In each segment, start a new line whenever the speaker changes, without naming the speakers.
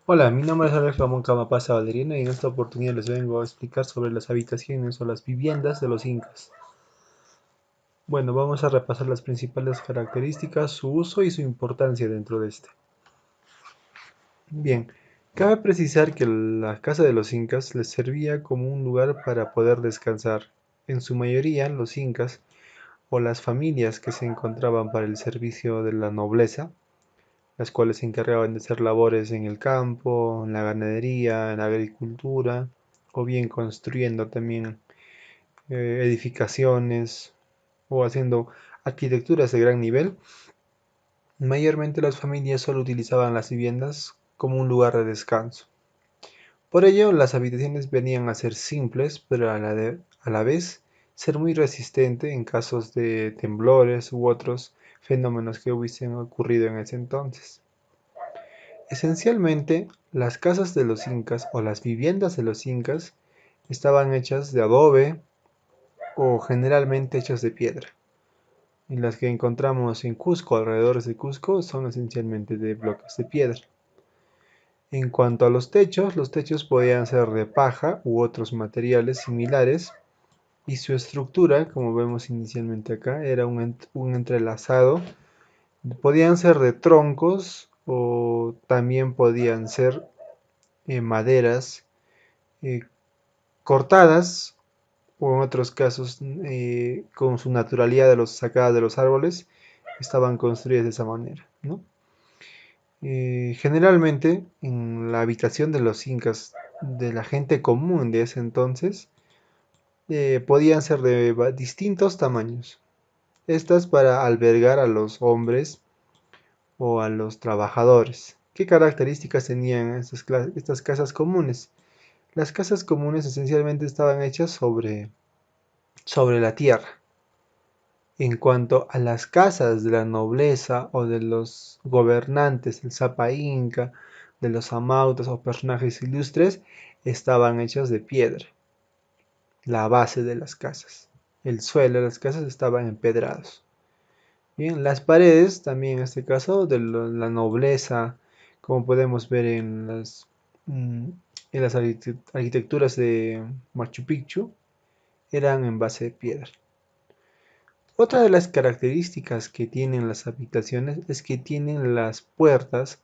Hola, mi nombre es Alex Ramón Camapasa Valderino y en esta oportunidad les vengo a explicar sobre las habitaciones o las viviendas de los incas. Bueno, vamos a repasar las principales características, su uso y su importancia dentro de este. Bien, cabe precisar que la casa de los incas les servía como un lugar para poder descansar. En su mayoría, los incas o las familias que se encontraban para el servicio de la nobleza, las cuales se encargaban de hacer labores en el campo, en la ganadería, en la agricultura, o bien construyendo también edificaciones o haciendo arquitecturas de gran nivel. Mayormente las familias solo utilizaban las viviendas como un lugar de descanso. Por ello, las habitaciones venían a ser simples, pero a la vez ser muy resistente en casos de temblores u otros fenómenos que hubiesen ocurrido en ese entonces. Esencialmente, las casas de los incas o las viviendas de los incas estaban hechas de adobe o generalmente hechas de piedra. Y las que encontramos en Cusco, alrededor de Cusco, son esencialmente de bloques de piedra. En cuanto a los techos podían ser de paja u otros materiales similares y su estructura, como vemos inicialmente acá, era un entrelazado. Podían ser de troncos o también podían ser maderas eh, cortadas o en otros casos con su naturalidad de los sacadas de los árboles estaban construidas de esa manera, ¿no? Generalmente en la habitación de los incas de la gente común de ese entonces podían ser de distintos tamaños. Estas para albergar a los hombres o a los trabajadores. ¿Qué características tenían estas casas comunes? Las casas comunes esencialmente estaban hechas sobre la tierra. En cuanto a las casas de la nobleza o de los gobernantes del Zapa Inca, de los amautas o personajes ilustres, estaban hechas de piedra, la base de las casas. El suelo de las casas estaban empedrados. Bien, las paredes, también en este caso, de la nobleza, como podemos ver mm, en las arquitecturas de Machu Picchu, eran en base de piedra. Otra de las características que tienen las habitaciones es que tienen las puertas,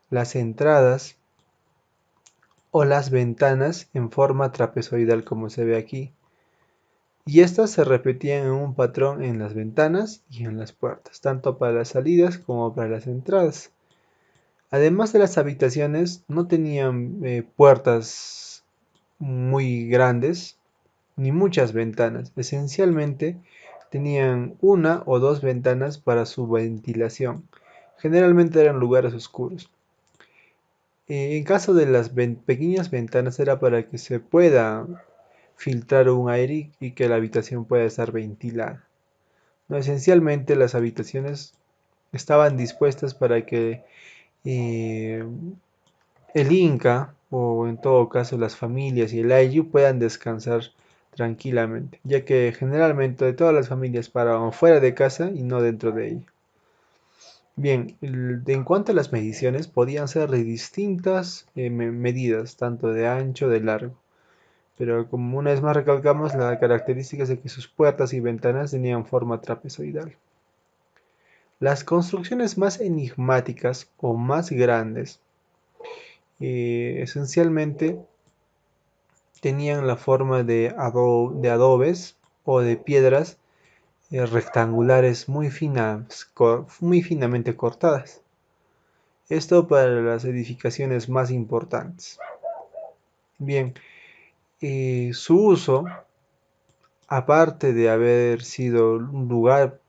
las entradas o las ventanas en forma trapezoidal como se ve aquí. Y estas se repetían en un patrón en las ventanas y en las puertas, tanto para las salidas como para las entradas. Además de las habitaciones, no tenían puertas muy grandes ni muchas ventanas. Esencialmente tenían una o dos ventanas para su ventilación. Generalmente eran lugares oscuros. En caso de las pequeñas ventanas era para que se pueda filtrar un aire y que la habitación pueda estar ventilada. No, esencialmente las habitaciones estaban dispuestas para que eh, el Inca, o en todo caso las familias y el Ayllu puedan descansar tranquilamente, ya que generalmente todas las familias paraban fuera de casa y no dentro de ella. Bien, en cuanto a las mediciones, podían ser de distintas medidas, tanto de ancho, de largo, pero como una vez más recalcamos, la característica es de que sus puertas y ventanas tenían forma trapezoidal. Las construcciones más enigmáticas o más grandes, esencialmente tenían la forma de adobes o de piedras rectangulares muy finamente cortadas. Esto para las edificaciones más importantes. Bien, su uso, aparte de haber sido un lugar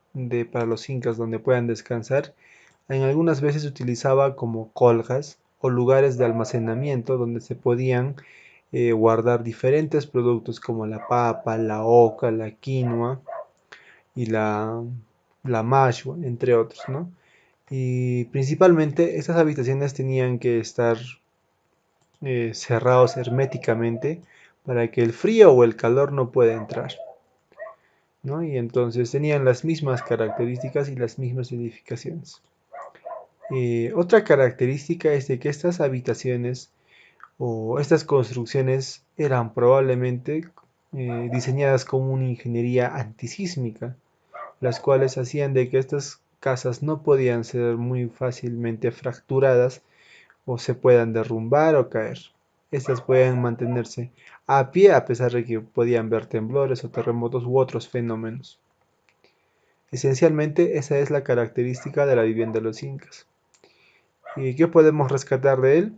para los incas donde puedan descansar, en algunas veces se utilizaba como colgas o lugares de almacenamiento donde se podían guardar diferentes productos como la papa, la oca, la quinoa y la mashua, entre otros, ¿no? Y principalmente estas habitaciones tenían que estar cerrados herméticamente para que el frío o el calor no pueda entrar, ¿no? Y entonces tenían las mismas características y las mismas edificaciones. Otra característica es de que estas habitaciones o estas construcciones eran probablemente diseñadas con una ingeniería antisísmica, las cuales hacían de que estas casas no podían ser muy fácilmente fracturadas o se puedan derrumbar o caer. Estas pueden mantenerse a pie a pesar de que podían ver temblores o terremotos u otros fenómenos. Esencialmente esa es la característica de la vivienda de los incas. ¿Y qué podemos rescatar de él?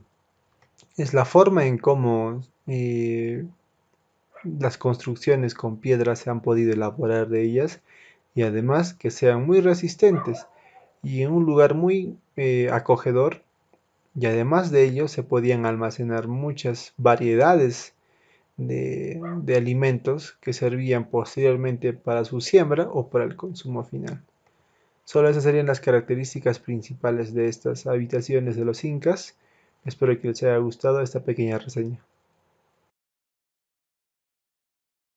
Es la forma en cómo las construcciones con piedra se han podido elaborar de ellas y además que sean muy resistentes y en un lugar muy acogedor, y además de ello se podían almacenar muchas variedades de alimentos que servían posteriormente para su siembra o para el consumo final. Solo esas serían las características principales de estas habitaciones de los incas. Espero que les haya gustado esta pequeña reseña.